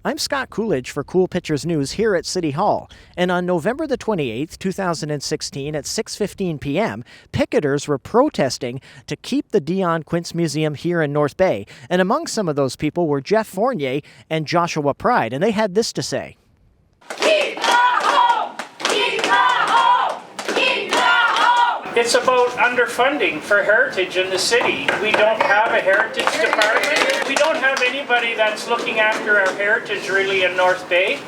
I'm Scott Coolidge for Cool Pictures News here at City Hall. And on November the 28th, 2016 at 6:15 p.m., picketers were protesting to keep the Dionne Quints Museum here in North Bay. And among some of those people were Jeff Fournier and Joshua Pride, and they had this to say. Keep the home! Keep the home! Keep the home! It's about underfunding for heritage in the city. We don't have a heritage department. We don't have anybody that's looking after our heritage really in North Bay.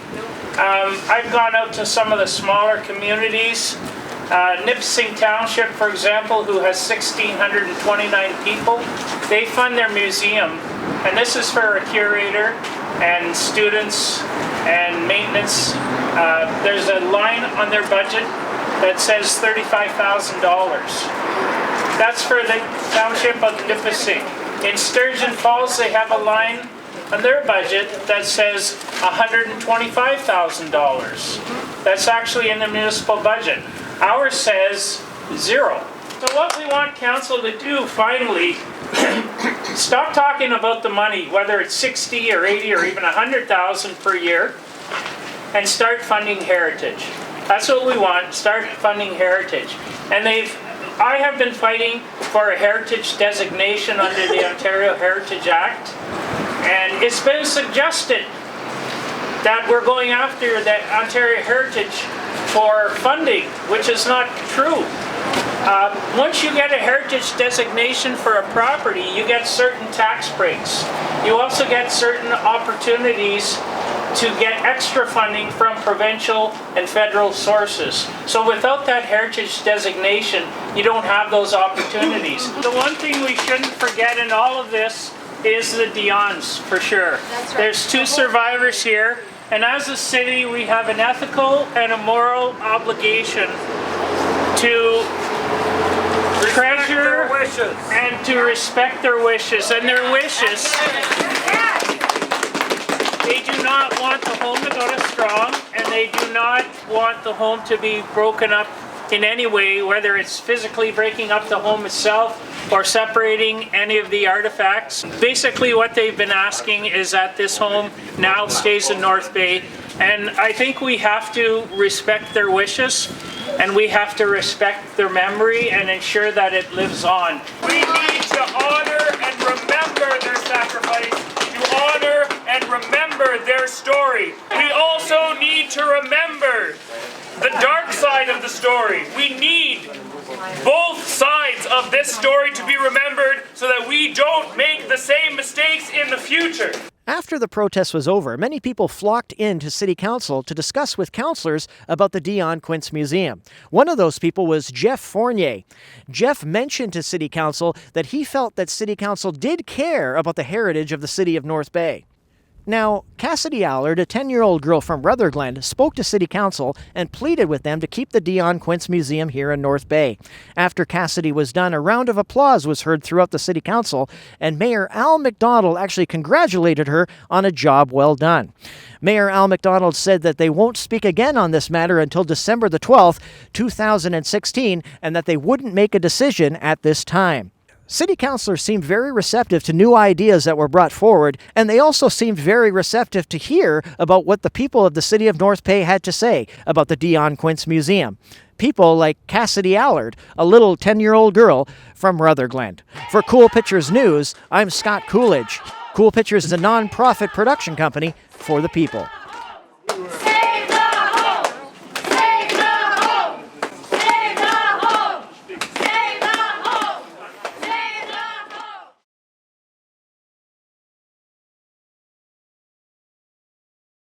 I've gone out to some of the smaller communities. Nipissing Township, for example, who has 1,629 people, they fund their museum. And this is for a curator and students and maintenance. There's a line on their budget that says $35,000. That's for the township of Nipissing. In Sturgeon Falls, they have a line on their budget that says $125,000. That's actually in the municipal budget. Ours says zero. So what we want council to do finally, stop talking about the money, whether it's 60 or 80 or even 100,000 per year, and start funding heritage. That's what we want, start funding heritage. And I have been fighting for a heritage designation under the Ontario Heritage Act, and it's been suggested that we're going after the Ontario Heritage for funding, which is not true. Once you get a heritage designation for a property, you get certain tax breaks. You also get certain opportunities to get extra funding from provincial and federal sources. So without that heritage designation, you don't have those opportunities. The one thing we shouldn't forget in all of this is the Dionnes, for sure. That's right. There's two survivors here, and as a city, we have an ethical and a moral obligation to treasure and to respect their wishes. And their wishes, they do not want the home to go to strong, and they do not want the home to be broken up in any way, whether it's physically breaking up the home itself or separating any of the artifacts. Basically what they've been asking is that this home now stays in North Bay, and I think we have to respect their wishes, and we have to respect their memory and ensure that it lives on. We need to honor and remember their sacrifice, to honor and remember their story. We also need to remember the dark side of the story. We need both sides of this story to be remembered so that we don't make the same mistakes in the future. After the protest was over, many people flocked into City Council to discuss with councillors about the Dionne Quints Museum. One of those people was Jeff Fournier. Jeff mentioned to City Council that he felt that City Council did care about the heritage of the city of North Bay. Now, Cassidy Allard, a 10-year-old girl from Rutherglen, spoke to City Council and pleaded with them to keep the Dionne Quints Museum here in North Bay. After Cassidy was done, a round of applause was heard throughout the City Council, and Mayor Al McDonald actually congratulated her on a job well done. Mayor Al McDonald said that they won't speak again on this matter until December the 12th, 2016, and that they wouldn't make a decision at this time. City councilors seemed very receptive to new ideas that were brought forward, and they also seemed very receptive to hear about what the people of the city of North Bay had to say about the Dionne Quints Museum. People like Cassidy Allard, a little 10-year-old girl from Rutherglen. For Cool Pictures News, I'm Scott Coolidge. Cool Pictures is a non-profit production company for the people.